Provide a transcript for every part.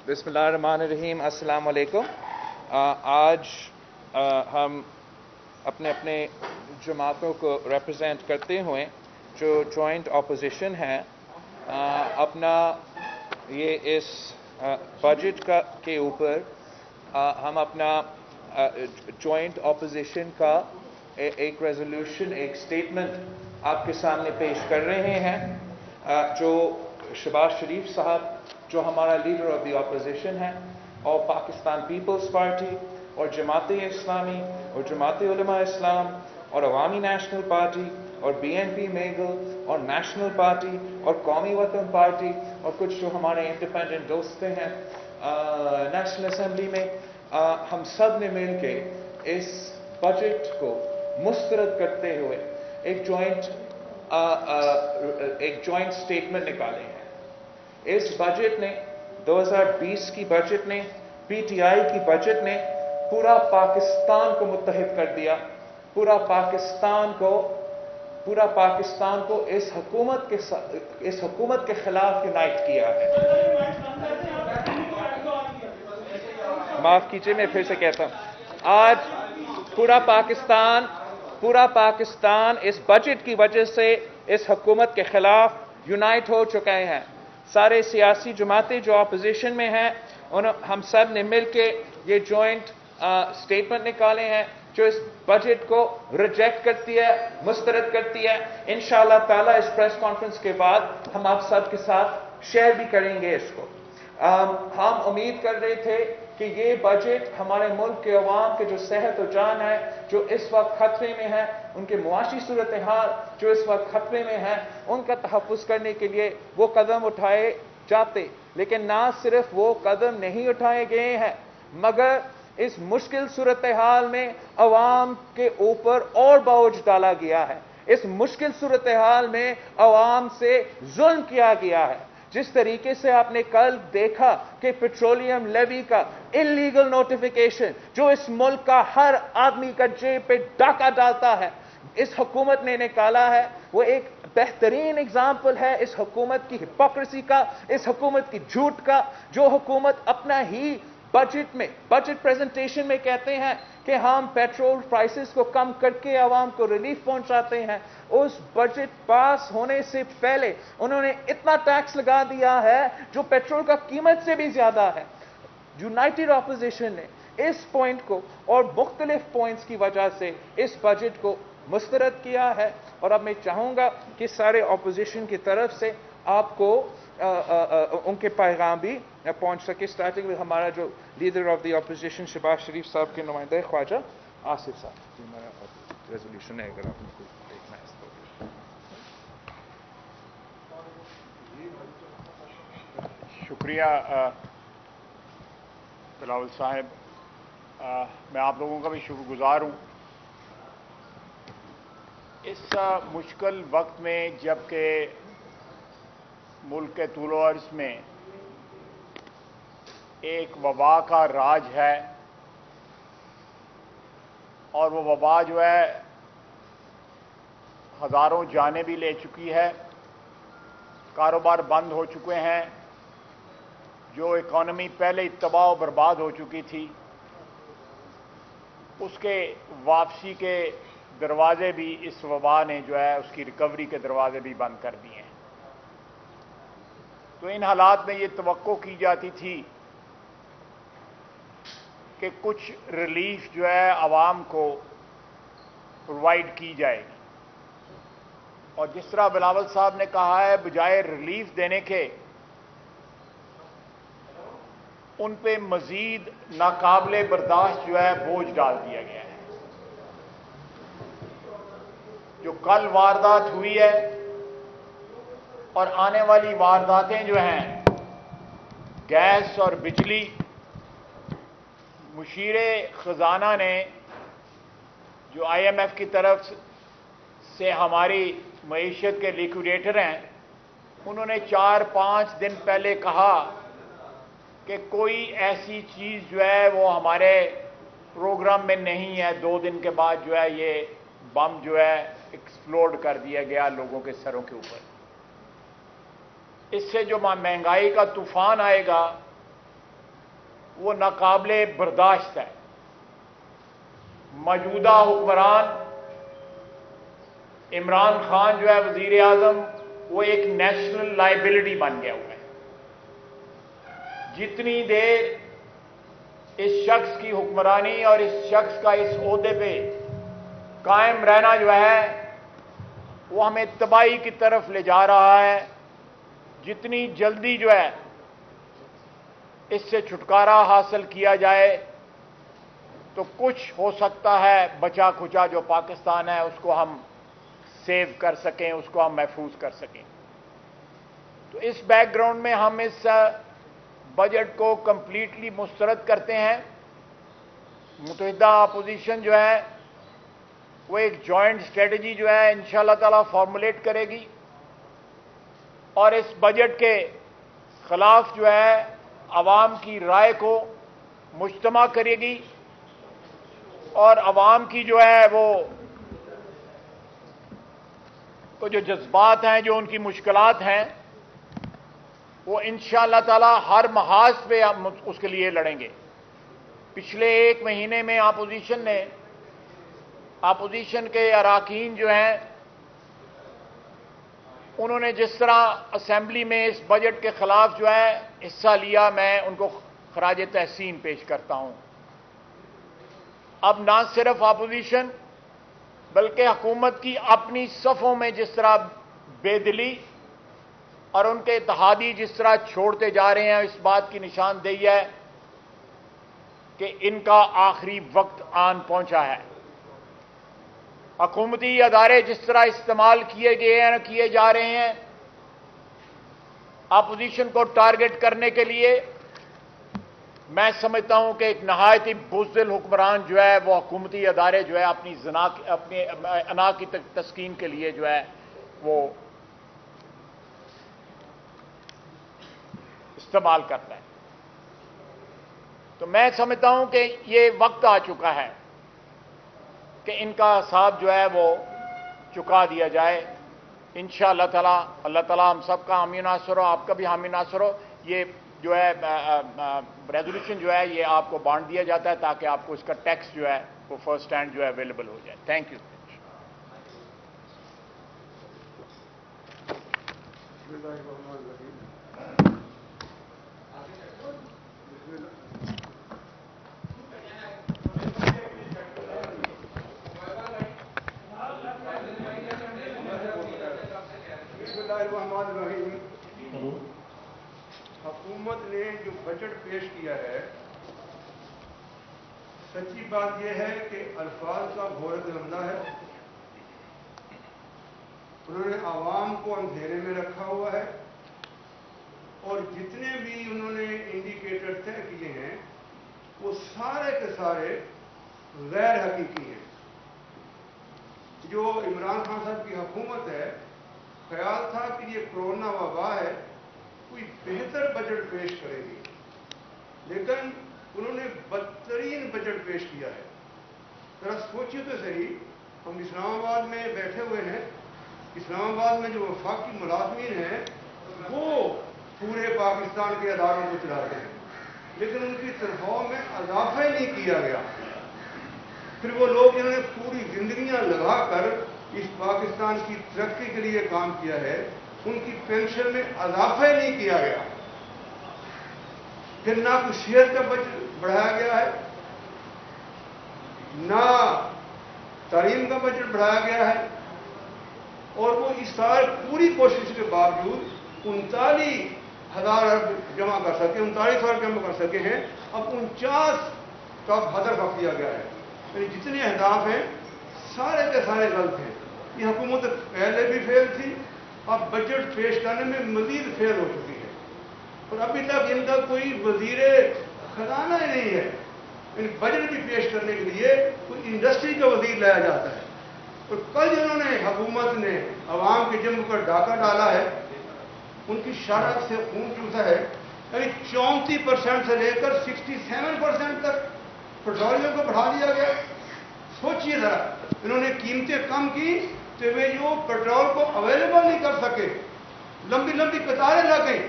बिस्मिल्लाहिर्रहमानिर्रहीम, अस्सलाम वालेकुम। आज हम अपने अपने जमातों को रिप्रेजेंट करते हुए जो जॉइंट अपोजिशन है अपना ये इस बजट के ऊपर हम अपना जॉइंट अपोजिशन का एक रेजोल्यूशन, एक स्टेटमेंट आपके सामने पेश कर रहे हैं। जो शहबाज शरीफ साहब जो हमारा लीडर ऑफ द अपोजिशन है, और पाकिस्तान पीपल्स पार्टी और जमात इस्लामी और जमात उलमा इस्लाम और अवामी नेशनल पार्टी और BNP मेगल और नेशनल पार्टी और कौमी वतन पार्टी और कुछ जो हमारे इंडिपेंडेंट दोस्त हैं नेशनल असेंबली में, हम सब ने मिल के इस बजट को मुस्तरद करते हुए एक जॉइंट स्टेटमेंट निकाले हैं। इस बजट ने 2020 की बजट ने, PTI की बजट ने पूरा पाकिस्तान को मुत्तहिद कर दिया। पूरा पाकिस्तान को इस हुकूमत के खिलाफ यूनाइट किया है। माफ कीजिए, मैं फिर से कहता हूं, आज पूरा पाकिस्तान इस बजट की वजह से इस हुकूमत के खिलाफ यूनाइट हो चुके हैं। सारे सियासी जमातें जो अपोजिशन में हैं, हम सब ने मिलके ये जॉइंट स्टेटमेंट निकाले हैं जो इस बजट को रिजेक्ट करती है, मुस्तरद करती है। इंशाअल्लाह ताला इस प्रेस कॉन्फ्रेंस के बाद हम आप सब के साथ शेयर भी करेंगे इसको। हम उम्मीद कर रहे थे कि ये बजट हमारे मुल्क के अवाम के जो सेहत और जान है जो इस वक्त खतरे में है, उनके मुआशी सूरत हाल जो इस वक्त खतरे में है, उनका तहफ़्फ़ुज़ करने के लिए वो कदम उठाए जाते। लेकिन ना सिर्फ वो कदम नहीं उठाए गए हैं, मगर इस मुश्किल सूरत हाल में अवाम के ऊपर और बोझ डाला गया है। इस मुश्किल सूरत हाल में अवाम से जुल्म किया गया है। जिस तरीके से आपने कल देखा कि पेट्रोलियम लेवी का इलीगल नोटिफिकेशन जो इस मुल्क का हर आदमी का जेब पे डाका डालता है, इस हुकूमत ने निकाला है, वो एक बेहतरीन एग्जाम्पल है इस हुकूमत की हिपोक्रेसी का, इस हुकूमत की झूठ का। जो हुकूमत अपना ही बजट प्रेजेंटेशन में कहते हैं कि हम पेट्रोल प्राइसेस को कम करके आवाम को रिलीफ पहुंचाते हैं, उस बजट पास होने से पहले उन्होंने इतना टैक्स लगा दिया है जो पेट्रोल का कीमत से भी ज्यादा है। यूनाइटेड अपोजिशन ने इस पॉइंट को और मुख्तलिफ पॉइंट्स की वजह से इस बजट को मुस्तरद किया है। और अब मैं चाहूंगा कि सारे अपोजिशन की तरफ से आपको उनके पैगाम भी पहुंच सके। स्टार्टिंग में हमारा जो leader of the opposition Shahbaz Sharif साहब के नुमाइंदे ख्वाजा आसिफ साहब, हमारा रेजोल्यूशन है, अगर आपने कोई देखना है तो। शुक्रिया बिलावल साहब, मैं आप लोगों का भी शुक्रगुजार हूँ। इस मुश्किल वक्त में जबकि मुल्क के तूलो अर्ज़ में एक वबा का राज है और वो वबा जो है हज़ारों जानें भी ले चुकी है, कारोबार बंद हो चुके हैं, जो इकॉनमी पहले ही तबाह बर्बाद हो चुकी थी उसके वापसी के दरवाजे भी इस वबा ने जो है उसकी रिकवरी के दरवाजे भी बंद कर दिए हैं। तो इन हालात में ये तवक्को की जाती थी कि कुछ रिलीफ जो है आवाम को प्रोवाइड की जाएगी, और जिस तरह बिलावल साहब ने कहा है, बजाय रिलीफ देने के उन पे मजीद नाकाबिले बर्दाश्त जो है बोझ डाल दिया गया है। जो कल वारदात हुई है और आने वाली वारदातें जो हैं, गैस और बिजली, मुशीरे खजाना ने जो IMF की तरफ से हमारी मईशत के लिक्विडेटर हैं, उन्होंने 4-5 दिन पहले कहा कि कोई ऐसी चीज़ जो है वो हमारे प्रोग्राम में नहीं है। 2 दिन के बाद जो है ये बम जो है एक्सप्लोड कर दिया गया लोगों के सरों के ऊपर। इससे जो महंगाई का तूफान आएगा وہ ناقابل برداشت ہے۔ موجودہ حکمران عمران خان جو ہے وزیر اعظم، وہ ایک نیشنل لائبلٹی بن گیا ہوا ہے۔ جتنی دیر اس شخص کی حکمرانی اور اس شخص کا اس عہدے پہ قائم رہنا جو ہے وہ ہمیں تباہی کی طرف لے جا رہا ہے۔ جتنی جلدی جو ہے اس سے چھٹکارا حاصل کیا جائے تو کچھ ہو سکتا ہے بچا کھچا جو پاکستان ہے اس کو ہم سیو کر سکیں، اس کو ہم محفوظ کر سکیں۔ تو اس بیک گراؤنڈ میں ہم اس بجٹ کو کمپلیٹلی مسترد کرتے ہیں۔ متحدہ اپوزیشن جو ہے وہ ایک جوائنٹ اسٹریٹجی جو ہے انشاءاللہ تعالی فارمولیٹ کرے گی اور اس بجٹ کے خلاف جو ہے عوام کی رائے کو مجتمع کرے گی اور عوام کی جو ہے وہ جو جذبات ہیں، جو ان کی مشکلات ہیں، وہ انشاءاللہ تعالی ہر محاذ پہ ہم اس کے لیے لڑیں گے۔ پچھلے ایک مہینے میں اپوزیشن کے اراکین جو ہیں انہوں نے جس طرح اسمبلی میں اس بجٹ کے خلاف جو ہے حصہ لیا، میں ان کو خراج تحسین پیش کرتا ہوں۔ اب نہ صرف اپوزیشن بلکہ حکومت کی اپنی صفوں میں جس طرح بے دلی اور ان کے اتحادی جس طرح چھوڑتے جا رہے ہیں، اس بات کی نشاندہی ہے کہ ان کا آخری وقت آن پہنچا ہے۔ حکومتی ادارے جس طرح استعمال کیے جا رہے ہیں اپوزیشن کو ٹارگٹ کرنے کے لیے، میں سمجھتا ہوں کہ ایک نہایت ہی بزدل حکمران جو ہے وہ حکومتی ادارے جو ہے اپنی انا کی تسکین کے لیے جو ہے وہ استعمال کرتا ہے۔ تو میں سمجھتا ہوں کہ یہ وقت آ چکا ہے کہ ان کا حساب جو ہے وہ چکا دیا جائے۔ انشاءاللہ تعالی اللہ تعالی ہم سب کا حامی ناصر ہو، آپ کا بھی حامی ناصر ہو۔ یہ جو ہے ریزولوشن جو ہے یہ آپ کو بانٹ دیا جاتا ہے تاکہ آپ کو اس کا ٹیکسٹ جو ہے وہ فرسٹ ہینڈ جو ہے اویلیبل ہو جائے۔ Thank you. حکومت نے جو بجٹ پیش کیا ہے، سچی بات یہ ہے کہ الفاظ کا گھورت لمدہ ہے۔ انہوں نے عوام کو اندھیرے میں رکھا ہوا ہے اور جتنے بھی انہوں نے انڈیکیٹر طے کیے ہیں وہ سارے کے سارے غیر حقیقی ہیں۔ جو عمران خان صاحب کی حکومت ہے، خیال تھا کہ یہ کرونا وبا ہے، کوئی بہتر بجٹ پیش کرے گی، لیکن انہوں نے بدترین بجٹ پیش کیا ہے۔ ذرا سوچیے تو صحیح، ہم اسلام آباد میں بیٹھے ہوئے ہیں، اسلام آباد میں جو وفاقی ملازمین ہیں وہ پورے پاکستان کے اداروں کو چلاتے ہیں، لیکن ان کی تنخواہوں میں اضافہ ہی نہیں کیا گیا۔ پھر وہ لوگ جنہوں نے پوری زندگیاں لگا کر اس پاکستان کی ترقی کے لیے کام کیا ہے، ان کی پینشن میں اضافہ ہی نہیں کیا گیا۔ پھر نہ کوئی شیئر کا بجٹ بڑھایا گیا ہے، نہ تعلیم کا بجٹ بڑھایا گیا ہے، اور وہ اس سال پوری کوشش کے باوجود 39,000 ارب جمع کر سکے، 39,000 جمع کر سکے ہیں، اب 49 کا ہدف رکھ دیا گیا ہے۔ یعنی جتنے اہداف ہیں سارے کے سارے غلط ہیں۔ یہ حکومت پہلے بھی فیل تھی، اب بجٹ پیش کرنے میں مزید فیل ہو چکی ہے، اور ابھی تک ان کا کوئی وزیر خزانہ ہی نہیں ہے۔ بجٹ بھی پیش کرنے کے لیے کوئی انڈسٹری کا وزیر لایا جاتا ہے، اور کل جنہوں نے حکومت نے عوام کے جنگ پر ڈاکہ ڈالا ہے ان کی شرح سے خون چوسا ہے۔ یعنی 34% سے لے کر 67% تک پیٹرولیم کو بڑھا دیا گیا۔ سوچئے ذرا، انہوں نے قیمتیں کم کی تو وہ جو پیٹرول کو اویلیبل نہیں کر سکے، لمبی لمبی قطاریں لگ گئیں،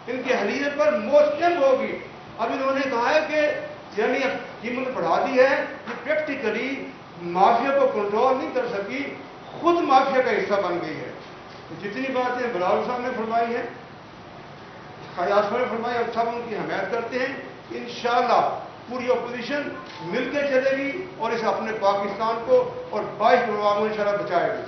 ان کی حلیت پر موسٹنگ ہوگی۔ اب انہوں نے کہا ہے کہ यानी अब कीमत बढ़ा दी है, ये प्रैक्टिकली माफिया को कंट्रोल नहीं कर सकी, खुद माफिया का हिस्सा बन गई है। तो जितनी बातें बिलावल साहब ने फरमाई हैं, खयास ने फरमाई, और सब उनकी हमायत करते हैं। इंशाअल्लाह पूरी अपोजिशन मिलकर चलेगी और इस अपने पाकिस्तान को और 22 नवंबर को इंशाअल्लाह बचाएगी।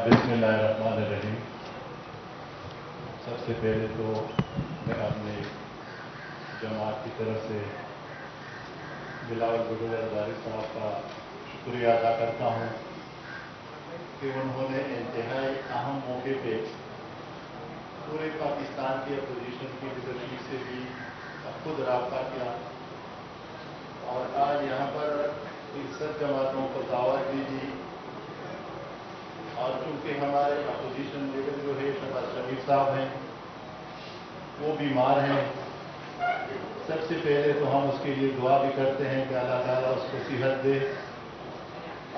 बिस्मिल्लाहिर्रहमानिर्रहीम। सबसे पहले तो मैं अपने जमात की तरफ से बिलावल भुट्टो जरदारी साहब का शुक्रिया अदा करता हूँ कि उन्होंने इंतहाई अहम मौके पे पूरे पाकिस्तान की अपोजिशन की लीडरशिप से भी खुद रब्ता किया और आज यहाँ पर 61 जमातों को दावत दी थी। और चूँकि हमारे अपोजिशन लीडर जो है शहबाज शरीफ साहब हैं, वो बीमार हैं, सबसे पहले तो हम उसके लिए दुआ भी करते हैं कि अल्लाह ताला उसको सेहत दे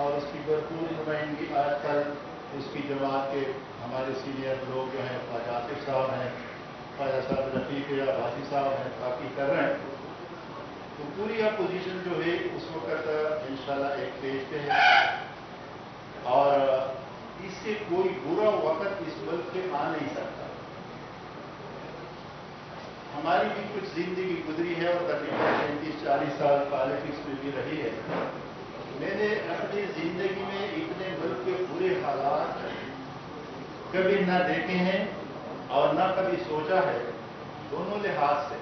और उसकी भरपूर नुमाइंदगी आजकल उसकी जमात के हमारे सीनियर लोग जो हैं, ख्वाजा आसिफ साहब हैं, ख्वाजा साहब रफीक या भासी साहब हैं, बाकी कर रहे हैं। तो पूरी अपोजिशन जो है उस वक्त इंशाल्लाह एक पेज पे है और इससे कोई बुरा वक्त इस मुल्क पे आ नहीं सकता। हमारी भी कुछ जिंदगी गुजरी है और तकरीबन 35-40 साल पॉलिटिक्स में भी रही है। मैंने अपनी जिंदगी में इतने मुल्क के बुरे हालात कभी ना देखे हैं और ना कभी सोचा है, दोनों लिहाज से।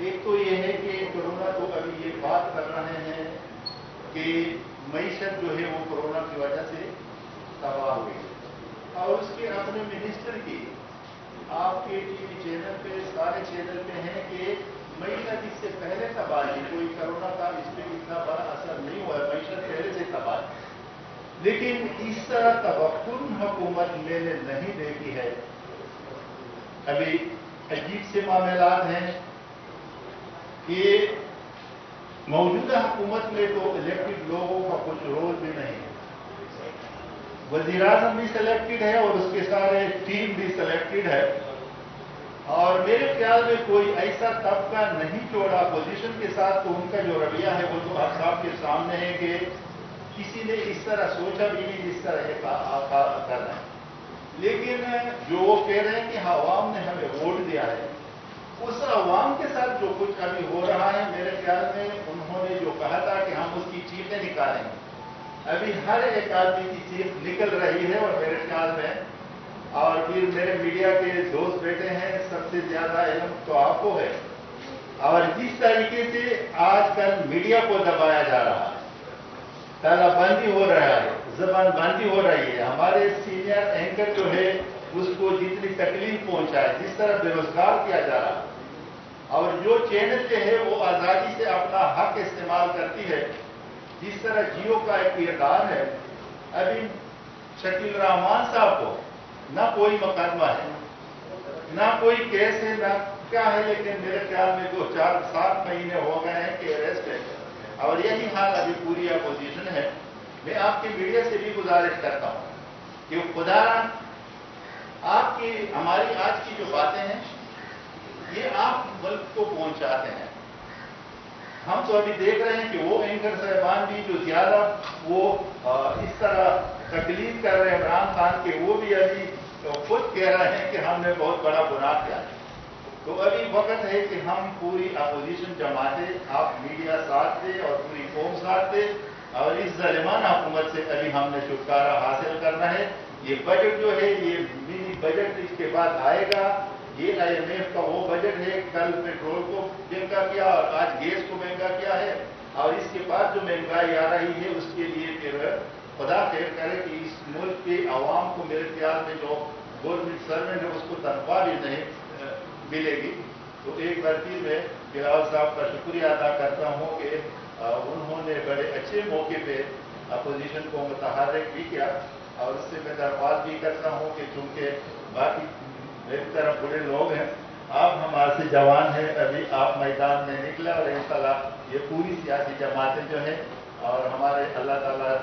एक तो ये है कि कोरोना तो अभी ये बात कर रहे हैं कि मईशत जो है वो कोरोना की वजह से तबाह हुई और उसके अपने मिनिस्टर की आपके टीवी चैनल पे सारे चैनल पे हैं कि मईशत इससे पहले तबाह थी, कोई कोरोना का इस पर इतना बड़ा असर नहीं हुआ, मईशत पहले से तबाह थी। लेकिन इस तरह तवक्कुन हुकूमत मैंने नहीं देखी है। अभी अजीब से मामलात हैं कि मौजूदा हुकूमत में तो इलेक्टेड लोगों का कुछ रोल भी नहीं है। वज़ीर-ए-आज़म भी सिलेक्टेड है और उसके सारे टीम भी सिलेक्टेड है और मेरे ख्याल में कोई ऐसा तबका नहीं छोड़ा अपोजिशन के साथ। तो उनका जो रवैया है वो तो आप साहब के सामने है कि किसी ने इस तरह सोचा भी नहीं जिस तरह ये कर रहे हैं। लेकिन जो वो कह रहे हैं कि अवाम ने हमें वोट दिया है, उस अवाम के साथ जो कुछ अभी हो रहा है, मेरे ख्याल में उन्होंने जो कहा था कि हम उसकी चीखें निकालेंगे, अभी हर एक आदमी की चीख निकल रही है और मेरे ख्याल में। और फिर मेरे मीडिया के दोस्त बैठे हैं, सबसे ज्यादा इल्म तो आपको है। और जिस तरीके से आजकल मीडिया को दबाया जा रहा है, तालाबंदी हो रहा है, जबानबंदी हो रही है, हमारे सीनियर एंकर जो है उसको जितनी तकलीफ पहुंचाए, जिस तरह बेरोजगार किया जा रहा है और जो चैनल जो है वो आजादी से अपना हक इस्तेमाल करती है, जिस तरह जियो का एक किरदार है। अभी शकील रहमान साहब को ना कोई मुकदमा है, ना कोई केस है, ना क्या है, लेकिन मेरे ख्याल में 2-4-7 महीने हो गए हैं कि अरेस्ट है और यही हाल अभी पूरी अपोजिशन है। मैं आपके मीडिया से भी गुजारिश करता हूं कि खुदारा आपकी हमारी आज की जो बातें हैं ये आप मुल्क को पहुंचाते हैं। हम तो अभी देख रहे हैं कि वो एंकर साहबान भी जो ज्यादा वो इस तरह तकलीफ कर रहे हैं इमरान खान के, वो भी अभी खुद कह रहे हैं कि हमने बहुत बड़ा गुनाह किया। तो अभी वक्त है कि हम पूरी अपोजिशन जमाते, आप मीडिया साथ दे और पूरी कौम साथ दे और इस ज़ालिमाना हुकूमत से अभी हमने छुटकारा हासिल करना है। ये बजट जो है ये मिनी बजट इसके बाद आएगा। ये IMF का वो बजट है, कल पेट्रोल को महंगा किया और आज गैस को महंगा किया है और इसके बाद जो महंगाई आ रही है उसके लिए फिर खुदा खैर करे कि इस मुल्क के आवाम को मेरे ख्याल में जो गवर्नमेंट सर्वेंट है उसको तनख्वाह भी नहीं मिलेगी। तो एक बार फिर मैं बिलावल साहब का शुक्रिया अदा करता हूँ कि उन्होंने बड़े अच्छे मौके पे अपोजिशन को मुतहर्रिक भी किया और उससे मैं दरख्वास्त भी करता हूँ कि चूंकि बाकी मेरी तरफ बड़े लोग हैं, आप हमारे से जवान हैं, अभी आप मैदान में निकले और इंशाल्लाह ये पूरी सियासी जमातें जो हैं और हमारे अल्लाह ताला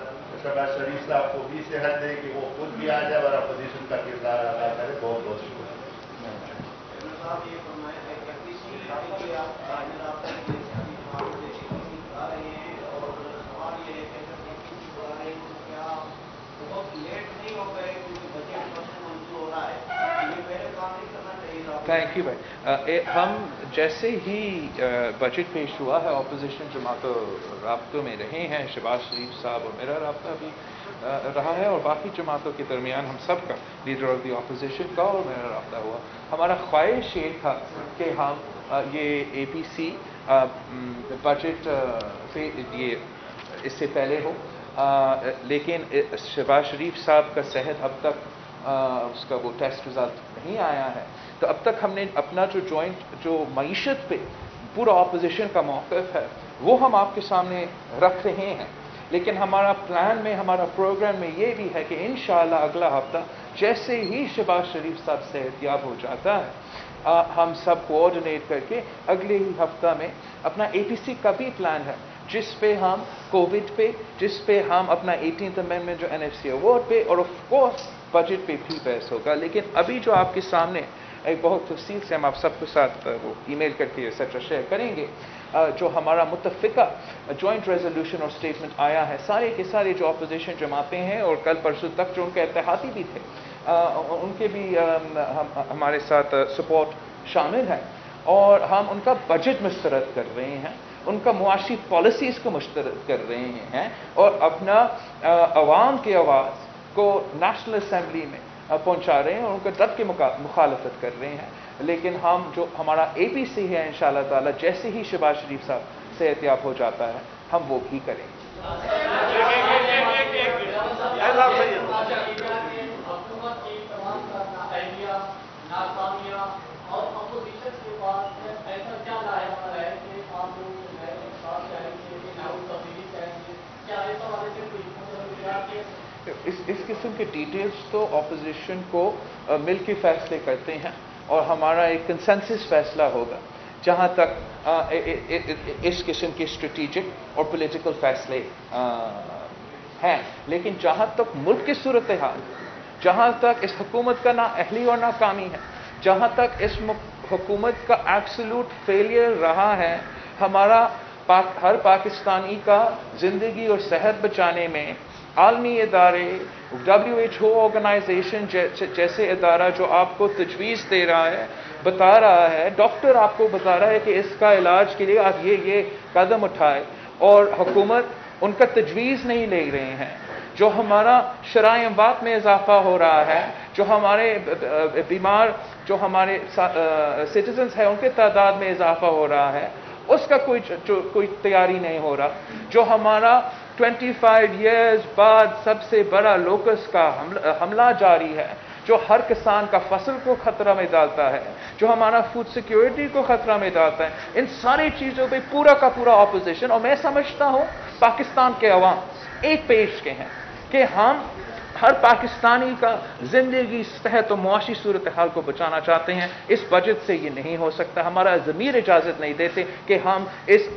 शहबाज शरीफ साहब को भी सेहत दे कि वो खुद भी आ जाए और अपोजिशन का किरदार अदा करे। बहुत बहुत शुक्रिया। थैंक यू भाई। हम जैसे ही बजट पेश हुआ है अपोजिशन जमातों राब्तों में रहे हैं, शहबाज शरीफ साहब और मेरा राब्ता भी रहा है और बाकी जमातों के दरमियान हम सब का, लीडर ऑफ द अपोजिशन का और मेरा राब्ता हुआ। हमारा ख्वाहिश ये था कि हम ये APC बजट से ये इससे पहले हो, लेकिन शहबाज शरीफ साहब का सेहत अब तक उसका वो टेस्ट रिजल्ट नहीं आया है, तो अब तक हमने अपना जो जॉइंट जो मईशत पे पूरा अपोजिशन का मौक़िफ़ है वो हम आपके सामने रख रहे हैं। लेकिन हमारा प्लान में, हमारा प्रोग्राम में ये भी है कि इंशाअल्लाह अगला हफ्ता जैसे ही शहबाज शरीफ साहब सेहतयाब हो जाता है हम सब कोऑर्डिनेट करके अगले ही हफ्ता में अपना APC का भी प्लान है, जिस पे हम कोविड पे, जिस पे हम अपना 18th अमेंडमेंट जो NFC अवार्ड पे और ऑफ कोर्स बजट पे भी बहस होगा। लेकिन अभी जो आपके सामने एक बहुत तफसील से हम आप सबके साथ वो ईमेल करके ये सच शेयर करेंगे, जो हमारा मुत्तफ़िका जॉइंट रेजोल्यूशन और स्टेटमेंट आया है, सारे के सारे जो अपोजिशन जमातें हैं और कल परसों तक जो उनके इत्तेहादी भी थे उनके भी हमारे साथ सपोर्ट शामिल है और हम उनका बजट मुस्तरद कर रहे हैं, उनका मुआशी पॉलिसीज़ को मुस्तरद कर रहे हैं और अपना अवाम की आवाज़ को नेशनल असम्बली में पहुंचा रहे हैं और उनका डट के मुखालफत कर रहे हैं। लेकिन हम जो हमारा APC है इंशाअल्लाह ताला जैसे ही शहबाज शरीफ साहब सेहतयाब हो जाता है हम वो भी करेंगे। इस किस्म के डिटेल्स तो अपोजिशन को मिल के फैसले करते हैं और हमारा एक कंसेंसस फैसला होगा जहां तक इस किस्म के स्ट्रेटेजिक और पॉलिटिकल फैसले हैं। लेकिन जहां तक मुल्क की सूरत हाल, जहां तक इस हुकूमत का नाअहली और नाकामी है, जहां तक इस हुकूमत का एब्सोल्यूट फेलियर रहा है, हमारा हर पाकिस्तानी का ज़िंदगी और सेहत बचाने में आलमी इदारे, WHO ऑर्गेनाइजेशन जैसे इदारा जो आपको तजवीज़ दे रहा है, बता रहा है, डॉक्टर आपको बता रहा है कि इसका इलाज के लिए आप ये कदम उठाए और हुकूमत उनका तजवीज़ नहीं ले रहे हैं। जो हमारा शराय अमवात में इजाफा हो रहा है, जो हमारे बीमार जो हमारे सिटीजन्स हैं उनके तादाद में इजाफा हो रहा है, उसका कोई तैयारी नहीं हो रहा। जो हमारा 25 ईयर्स बाद सबसे बड़ा लोकस का हमला जारी है, जो हर किसान का फसल को खतरा में डालता है, जो हमारा फूड सिक्योरिटी को खतरा में डालता है, इन सारी चीज़ों पे पूरा का पूरा अपोजिशन और मैं समझता हूँ पाकिस्तान के अवाम एक पेज के हैं कि हम हर पाकिस्तानी का ज़िंदगी, सेहत और मुआशी सूरत हाल को बचाना चाहते हैं। इस बजट से ये नहीं हो सकता, हमारा ज़मीर इजाज़त नहीं देते कि हम इस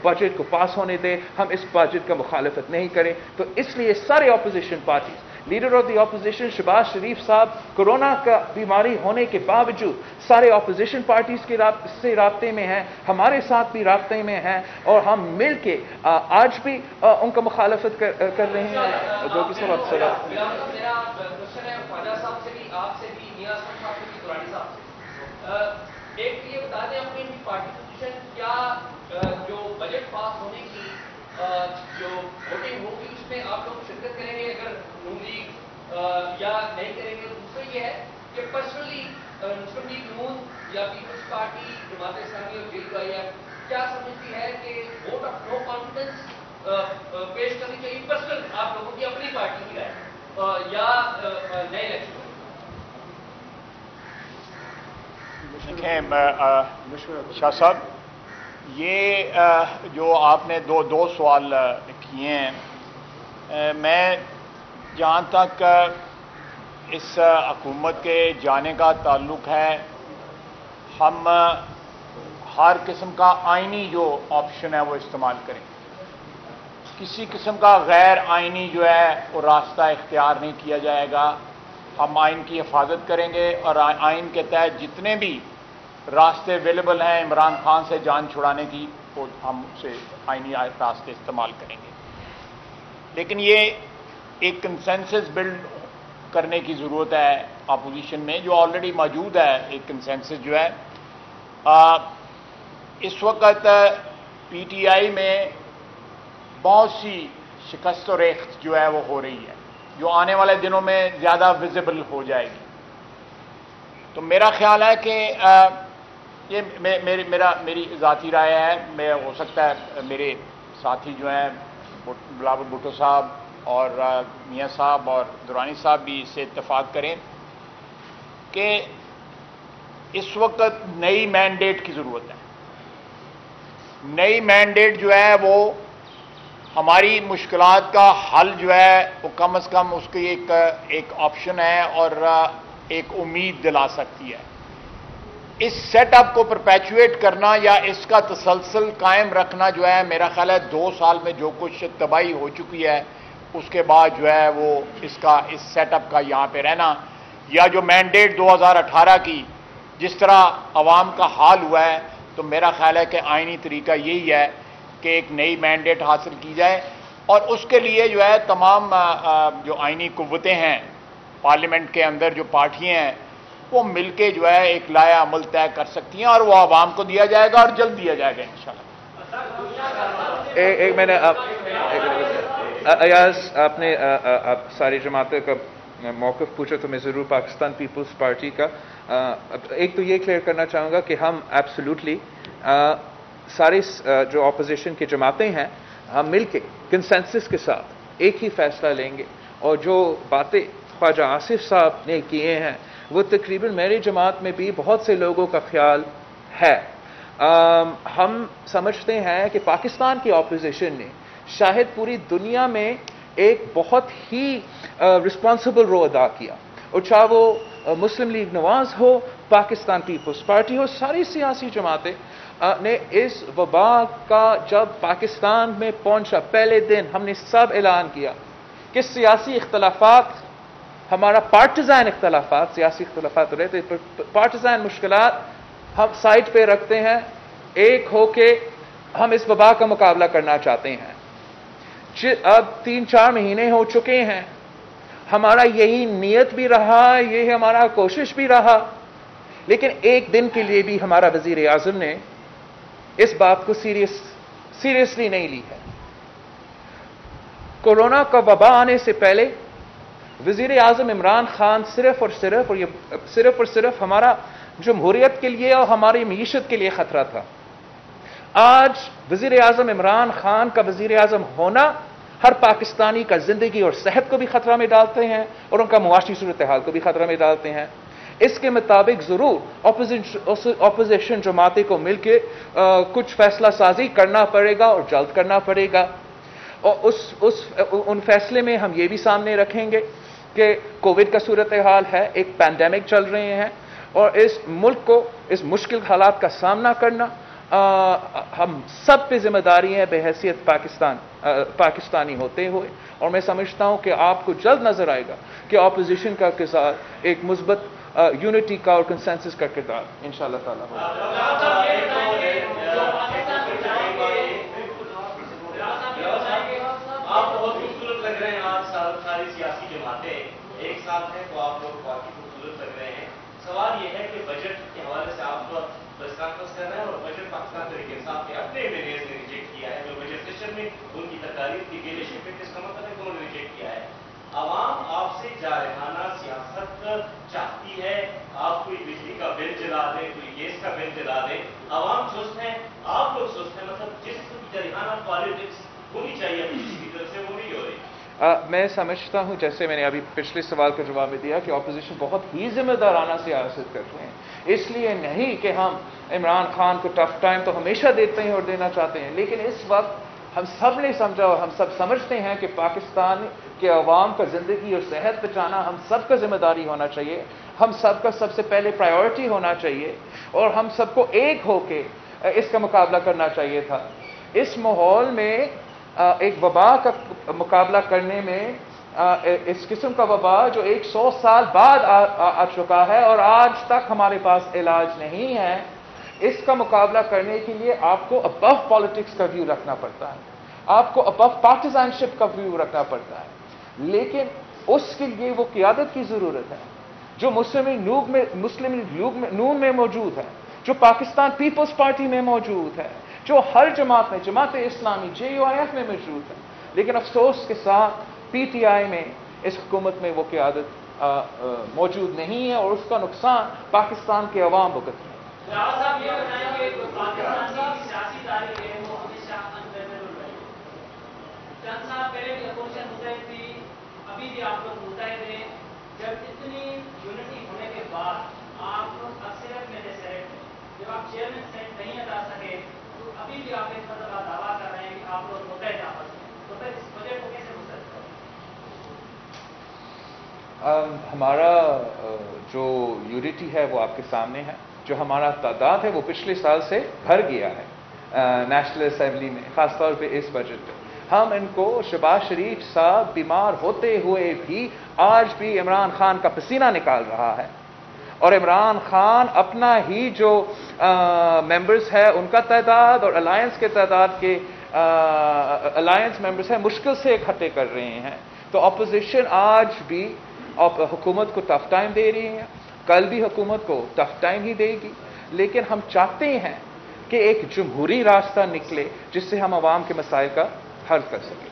बजट को पास होने दें, हम इस बजट का मुखालफत नहीं करें। तो इसलिए सारे opposition parties, leader of the opposition Shahbaz Sharif साहब कोरोना का बीमारी होने के बावजूद सारे अपोजिशन पार्टीज के से राब्ते में हैं, हमारे साथ भी राब्ते में हैं और हम मिल के आज भी उनका मुखालफत कर रहे हैं। जो कि सब मेरा क्वेश्चन है ख्वाजा साहब से भी, आपसे भी, नियाज़ साहब से भी, दुरानी साहब से। एक ये बता दें अपनी पार्टी पोजीशन, क्या जो बजट पास होने की जो वोटिंग होगी उसमें आप लोग शिरकत करेंगे अगर नून लीग या नहीं करेंगे? दूसरा ये है कि पर्सनली मुस्लिम लीग नून या पीपल्स पार्टी, जमात इस्लामी और JUIF क्या समझती है कि वोट ऑफ नो कॉन्फिडेंस पेश करनी चाहिए पर्सनल आप लोगों की अपनी पार्टी की राय या नए इलेक्शन? देखें शाह साहब, ये जो आपने दो सवाल किए हैं, मैं जहाँ तक इस हुकूमत के जाने का ताल्लुक है, हम हर किस्म का आइनी जो ऑप्शन है वो इस्तेमाल करें। किसी किस्म का गैर आइनी जो है वो रास्ता इख्तियार नहीं किया जाएगा। हम आइन की हिफाजत करेंगे और आइन के तहत जितने भी रास्ते अवेलेबल हैं इमरान खान से जान छुड़ाने की, वो हम उसे आइनी रास्ते इस्तेमाल करेंगे। लेकिन ये एक कंसेंसस बिल्ड करने की ज़रूरत है اپوزیشن میں جو آلریڈی موجود ہے ایک کنسنسس جو ہے اس وقت پی ٹی آئی میں بہت سی شکست و ریخت جو ہے وہ ہو رہی ہے جو آنے والے دنوں میں زیادہ ویزیبل ہو جائے گی. تو میرا خیال ہے کہ یہ میری ذاتی رائے ہے. میں ہو سکتا ہے میرے ساتھی جو ہیں بلاول بھٹو صاحب اور میاں صاحب اور درانی صاحب بھی اس سے اتفاق کریں کہ اس وقت نئی مینڈیٹ کی ضرورت ہے. نئی مینڈیٹ جو ہے وہ ہماری مشکلات کا حل جو ہے وہ کم از کم اس کی ایک آپشن ہے اور ایک امید دلا سکتی ہے. اس سیٹ اپ کو پرپیچویٹ کرنا یا اس کا تسلسل قائم رکھنا جو ہے میرا خیال ہے 2 سال میں جو کچھ تباہی ہو چکی ہے اس کے بعد جو ہے وہ اس سیٹ اپ کا یہاں پہ رہنا یا جو مینڈیٹ 2018 کی جس طرح عوام کا حال ہوا ہے تو میرا خیال ہے کہ آئینی طریقہ یہی ہے کہ ایک نئی مینڈیٹ حاصل کی جائے اور اس کے لیے جو ہے تمام جو آئینی قوتیں ہیں پارلیمنٹ کے اندر جو پارٹیاں ہیں وہ مل کے جو ہے ایک لائحہ عمل طے کر سکتی ہیں اور وہ عوام کو دیا جائے گا اور جلد دیا جائے گا انشاءاللہ. ایک میں نے ایاز آپ نے ساری جماعتوں کا موقف پوچھا تو میں ضرور پاکستان پیپلز پارٹی کا ایک تو یہ کلیئر کرنا چاہوں گا کہ ہم ایبسولوٹلی ساری جو اپوزیشن کی جماعتیں ہیں ہم مل کے کنسنسس کے ساتھ ایک ہی فیصلہ لیں گے اور جو باتیں خواجہ آصف صاحب نے کیے ہیں وہ تقریباً میری جماعت میں بھی بہت سے لوگوں کا خیال ہے. ہم سمجھتے ہیں کہ پاکستان کی اپوزیشن نے شاید پوری دنیا میں ایک بہت ہی رسپانسبل رول ادا کیا اور چاہے وہ مسلم لیگ نواز ہو پاکستان پیپلز پارٹی ہو ساری سیاسی جماعتیں نے اس وبا کا جب پاکستان میں پہنچا پہلے دن ہم نے سب اعلان کیا کہ سیاسی اختلافات ہمارا پارٹیزان اختلافات سیاسی اختلافات رہتے پارٹیزان مشکلات ہم سائڈ پہ رکھتے ہیں ایک ہو کے ہم اس وبا کا مقابلہ کرنا چاہتے ہیں. اب 3-4 مہینے ہو چکے ہیں ہمارا یہی نیت بھی رہا یہ ہمارا کوشش بھی رہا لیکن ایک دن کے لیے بھی ہمارا وزیر اعظم نے اس بات کو سیریسلی نہیں لی ہے. کورونا کا وبا آنے سے پہلے وزیر اعظم عمران خان صرف اور صرف ہمارا جمہوریت کے لیے اور ہماری معیشت کے لیے خطرہ تھا. آج وزیر اعظم عمران خان کا وزیر اعظم ہونا ہر پاکستانی کا زندگی اور صحت کو بھی خطرہ میں ڈالتے ہیں اور ان کا معاشی صورتحال کو بھی خطرہ میں ڈالتے ہیں. اس کے مطابق ضرور اپوزیشن جماعتیں کو مل کے کچھ فیصلہ سازی کرنا پڑے گا اور جلد کرنا پڑے گا اور ان فیصلے میں ہم یہ بھی سامنے رکھیں گے کہ کووڈ کا صورتحال ہے ایک پینڈیمک چل رہے ہیں اور اس ملک کو اس مشکل حالات کا سامنا کرنا ہم سب پہ ذمہ داری ہے بحیثیت پاکستانی ہوتے ہوئے اور میں سمجھتا ہوں کہ آپ کو جلد نظر آئے گا کہ اپوزیشن کا کردار ایک مثبت یونٹی کا اور کنسنسس کا کردار انشاءاللہ تعالیٰ ہوگا. آپ بہت خوبصورت لگ رہے ہیں آج ساری سیاسی جماعتیں ایک ساتھ ہیں تو آپ لوگ کافی خوبصورت لگ رہے ہیں. سوال یہ ہے کہ بجٹ کے حوالے سے آپ بس کانفرنس کر رہے ہیں اور بجٹ پاکستان طریقے صاحب کے اپنے مینیجر نے ریجیکٹ کیا ہے جو بجٹ سیشن میں ان کی تقاریر کی گئی لیکن فٹنس کا مطلب ہے کہ انہوں نے ریجیکٹ کیا ہے. عوام آپ سے جارحانہ سیاست چاہتی ہے آپ کوئی بجلی کا بل جلا دیں کوئی گیس کا بل جلا دیں عوام سست ہیں آپ لوگ سست ہیں مطلب جس جارحانہ پالیٹکس ہونی چاہیے کسی کی طرف سے وہ نہیں ہو رہی. میں سمجھتا ہوں جیسے میں نے ابھی پچھلے سوال کا جواب میں دیا کہ اپوزیشن بہت ہی ذمہ دارانہ سیاست کر رہے ہیں اس لیے نہیں کہ ہم عمران خان کو ٹف ٹائم تو ہمیشہ دیتے ہیں اور دینا چاہتے ہیں لیکن اس وقت ہم سب نے سمجھا اور ہم سب سمجھتے ہیں کہ پاکستان کے عوام کا زندگی اور صحت بچانا ہم سب کا ذمہ داری ہونا چاہیے ہم سب کا سب سے پہلے پرائیورٹی ہونا چاہیے اور ہم سب کو ایک ہو کے اس کا مقابلہ کرنا چاہیے تھا. اس ماحول میں ایک وبا کا مقابلہ کرنے میں اس قسم کا وبا جو 100 سال بعد آ چکا ہے اور آج تک ہمارے پاس علاج نہیں ہے اس کا مقابلہ کرنے کے لیے آپ کو ابو پالیٹکس کا ویو رکھنا پڑتا ہے آپ کو ابو پارٹیزان شپ کا ویو رکھنا پڑتا ہے لیکن اس کے لیے وہ قیادت کی ضرورت ہے جو مسلم لیگ نون میں موجود ہے, جو پاکستان پیپلز پارٹی میں موجود ہے, جو ہر جماعت میں, جماعت اسلامی JUIF میں موجود ہے. لیکن افسوس کے ساتھ PTI میں اس حکومت میں وہ قیادت موجود نہیں ہے, اور اس کا نقصان پاکستان کے عوام بھگت رہے ہیں. صاحب یہ بتائیں کہ پاکستان کی سیاسی تاریخ ہے وہ ہمیشہ انپریڈکٹیبل رہی. چند سال پہلے بھی اپوزیشن متحد تھی, ابھی بھی آپ لوگ متحد ہیں. جب اتنی یونٹی ہونے کے بعد آپ لوگ اکثریت میں تھے سینٹ میں, جب آپ چیئرمین سینٹ نہیں ہٹا سکے تو ابھی بھی آپ ایک مرتبہ دعویٰ کر رہے ہیں کہ آپ لوگ متحد آپس میں, تو پھر اس بجٹ کو کیسے مسترد کریں؟ ہمارا جو یونٹی ہے وہ آپ کے سامنے ہے. جو ہمارا تعداد ہے وہ پچھلے سال سے بڑھ گیا ہے نیشنل اسمبلی میں, خاص طور پہ اس بجٹ پہ. ہم ان کو شہباز شریف صاحب بیمار ہوتے ہوئے بھی آج بھی عمران خان کا پسینہ نکال رہا ہے, اور عمران خان اپنا ہی جو ممبرز ہے ان کا تعداد اور الائنس کے تعداد کے الائنس ممبرز ہیں مشکل سے اکٹھے کر رہے ہیں. تو اپوزیشن آج بھی حکومت کو ٹف ٹائم دے رہی ہے, کل بھی حکومت کو ٹف ٹائم ہی دے گی. لیکن ہم چاہتے ہیں کہ ایک جمہوری راستہ نکلے جس سے ہم عوام کے مسائل کا حل کر سکیں.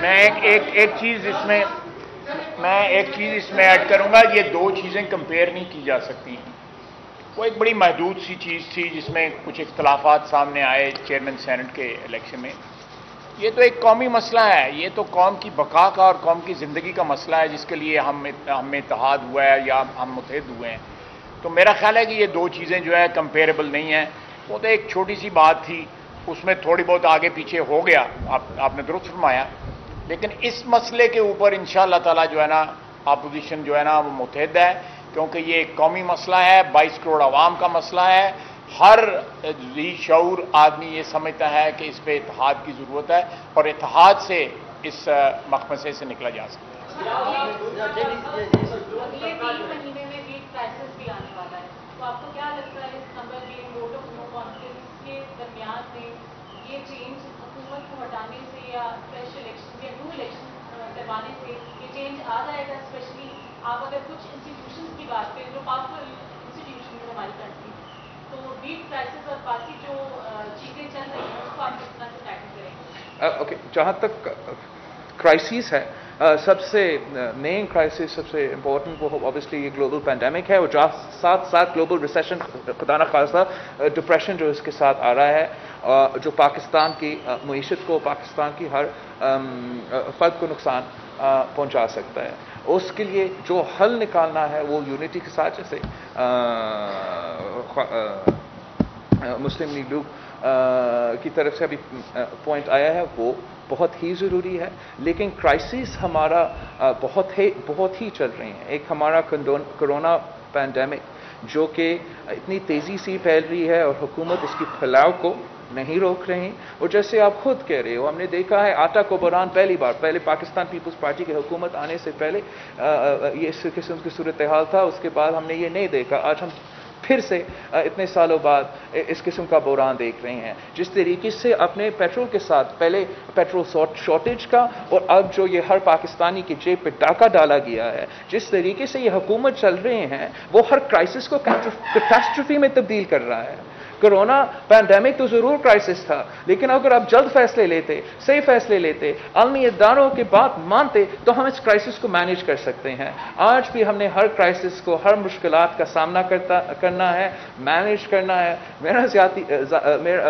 میں ایک چیز اس میں ایڈ کروں گا. یہ دو چیزیں کمپیئر نہیں کی جا سکتی. وہ ایک بڑی محدود سی چیز تھی جس میں کچھ اختلافات سامنے آئے چیئرمین سینٹ کے الیکشن میں. یہ تو ایک قومی مسئلہ ہے, یہ تو قوم کی بقا کا اور قوم کی زندگی کا مسئلہ ہے جس کے لیے ہم میں اتحاد ہوا ہے یا ہم متحد ہوئے ہیں. تو میرا خیال ہے کہ یہ دو چیزیں جو ہے کمپیریبل نہیں ہیں. وہ تو ایک چھوٹی سی بات تھی, اس میں تھوڑی بہت آگے پیچھے ہو گیا, آپ نے درست فرمایا. لیکن اس مسئلے کے اوپر انشاءاللہ تعالی جو ہے نا اپوزیشن جو ہے نا وہ متحد ہے, کیونکہ یہ ایک قومی مسئلہ ہے, 22 کروڑ عوام کا مسئلہ ہے. ہر ذی شعور آدمی یہ سمجھتا ہے کہ اس پہ اتحاد کی ضرورت ہے, اور اتحاد سے اس مخمصے سے نکلا جا سکتا ہے. اگلے 3 مہینے میں ویٹ کرائسس بھی آنے والا ہے, تو آپ کو کیا لگتا ہے اس نمبر کے ووٹ آف نو کانفیڈنس کے درمیان میں یہ چینج حکومت کو ہٹانے سے یا فریش الیکشن یا نیو الیکشن کروانے سے یہ چینج آ جائے گا؟ اسپیشلی آپ اگر کچھ انسٹیٹیوشنس کی بات کریں جو پاورفل انسٹیٹیوشن ہے ہماری کنٹری, تو ویٹ کرائسس اور باقی جو چیزیں چل رہی ہیں اس کو آپ کس طرح سے ٹیکل کریں گے؟ اوکے, جہاں تک کرائسس ہے, سب سے مین کرائسس سب سے امپورٹنٹ وہ اوبیسلی یہ گلوبل پینڈیمک ہے, اور ساتھ ساتھ گلوبل ریسیشن, خدا نخواستہ ڈپریشن جو اس کے ساتھ آ رہا ہے, جو پاکستان کی معیشت کو, پاکستان کی ہر فرد کو نقصان پہنچا سکتا ہے. اس کے لیے جو حل نکالنا ہے وہ یونٹی کے ساتھ, جیسے مسلم لیگ کی طرف سے ابھی پوائنٹ آیا ہے, وہ بہت ہی ضروری ہے. لیکن کرائسس ہمارا بہت ہی چل رہے ہیں. ایک ہمارا کرونا پینڈیمک جو کہ اتنی تیزی سے پھیل رہی ہے اور حکومت اس کی پھیلاؤ کو نہیں روک رہے ہیں. اور جیسے آپ خود کہہ رہے ہو, ہم نے دیکھا ہے آٹا کو بحران پہلے پاکستان پیپلز پارٹی کی حکومت آنے سے پہلے یہ اس قسم کی صورتحال تھا, اس کے بعد ہم نے یہ نہیں دیکھا. آج ہم پھر سے اتنے سالوں بعد اس قسم کا بحران دیکھ رہے ہیں. جس طریقے سے اپنے پیٹرول کے ساتھ پہلے پیٹرول شارٹیج کا, اور اب جو یہ ہر پاکستانی کی جیب پہ ڈاکہ ڈالا گیا ہے, جس طریقے سے یہ حکومت چل رہے ہیں وہ ہر کرائسس کو کیٹاسٹروفی میں تبدیل کر رہا ہے. کرونا پینڈیمک تو ضرور کرائسس تھا, لیکن اگر آپ جلد فیصلے لیتے, صحیح فیصلے لیتے, عالمی اداروں کی بات مانتے, تو ہم اس کرائسس کو مینیج کر سکتے ہیں. آج بھی ہم نے ہر کرائسس کو, ہر مشکلات کا سامنا کرنا ہے, مینیج کرنا ہے.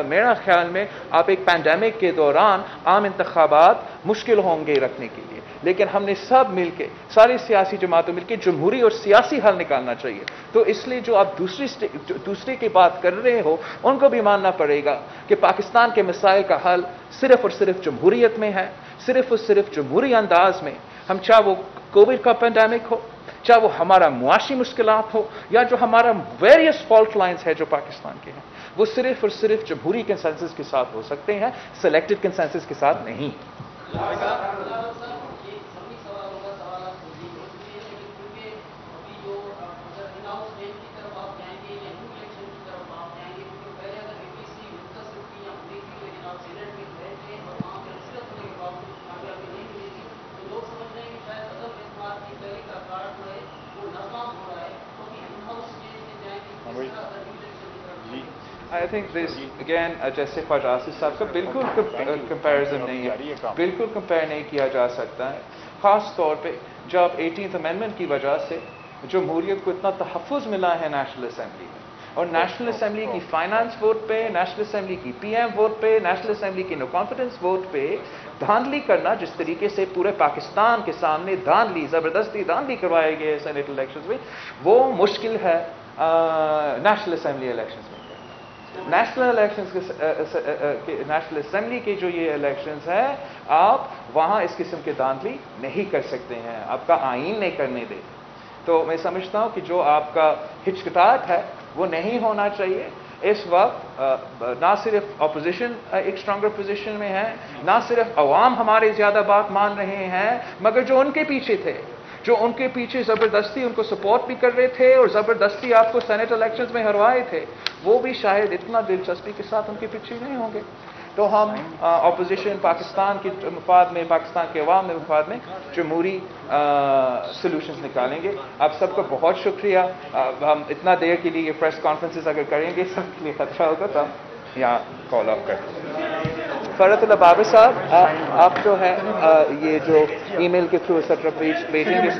میرا خیال میں آپ ایک پینڈیمک کے دوران عام انتخابات مشکل ہوں گے رکھنے کے لیے, لیکن ہم نے سب مل کے, ساری سیاسی جماعتوں مل کے جمہوری اور سیاسی حل نکالنا چاہیے. تو اس لیے جو آپ دوسرے کی بات کر رہے ہو ان کو بھی ماننا پڑے گا کہ پاکستان کے مسائل کا حل صرف اور صرف جمہوریت میں ہے, صرف اور صرف جمہوری انداز میں. ہم چاہے وہ کووڈ کا پینڈیمک ہو, چاہے وہ ہمارا معاشی مشکلات ہو, یا جو ہمارا ویریس فالٹ لائنز ہے جو پاکستان کے ہیں, وہ صرف اور صرف جمہوری کنسنسس کے ساتھ ہو سکتے ہیں, سلیکٹڈ کنسنسس کے ساتھ نہیں. आई थिंक दिस अगेन जैसे ख्वाजा आसिफ साहब का बिल्कुल कंपैरिजन नहीं है, बिल्कुल कंपेयर नहीं किया जा सकता है, ख़ास तौर पे जब 18th अमेंडमेंट की वजह से जमहूरियत को इतना तहफ़्फ़ुज़ मिला है नेशनल असम्बली में, और नेशनल असम्बली की फाइनेंस वोट पे, नेशनल असम्बली की PM वोट पे, नेशनल असम्बली की नो कॉन्फिडेंस वोट पे धांधली करना, जिस तरीके से पूरे पाकिस्तान के सामने धांधली, ज़बरदस्ती धांधली करवाए गए सेनेट इलेक्शंस में, वो मुश्किल है नेशनल असम्बली इलेक्शंस में। नेशनल इलेक्शंस के नेशनल असम्बली के जो ये इलेक्शंस हैं, आप वहाँ इस किस्म के धांधली नहीं कर सकते हैं, आपका आईन नहीं करने देते। तो मैं समझता हूँ कि जो आपका हिचकिचाहट है वो नहीं होना चाहिए। इस वक्त ना सिर्फ अपोजिशन एक स्ट्रॉन्गर पोजीशन में है, ना सिर्फ अवाम हमारे ज़्यादा बात मान रहे हैं, मगर जो उनके पीछे थे, जो उनके पीछे ज़बरदस्ती उनको सपोर्ट भी कर रहे थे और ज़बरदस्ती आपको सेनेट इलेक्शंस में हरवाए थे, वो भी शायद इतना दिलचस्पी के साथ उनके पीछे नहीं होंगे। तो हम अपोजिशन पाकिस्तान के मफाद में, पाकिस्तान के अवाम के मफाद में जमहूरी सॉल्यूशंस निकालेंगे। आप सबका बहुत शुक्रिया। हम इतना देर के लिए ये प्रेस कॉन्फ्रेंसेस अगर करेंगे सबके लिए खतरा होगा, तो हम यहाँ कॉल अप करें। फरहतुल्लाह बाबर साहब, आप जो है ये जो ईमेल के थ्रू सत्र भेजेंगे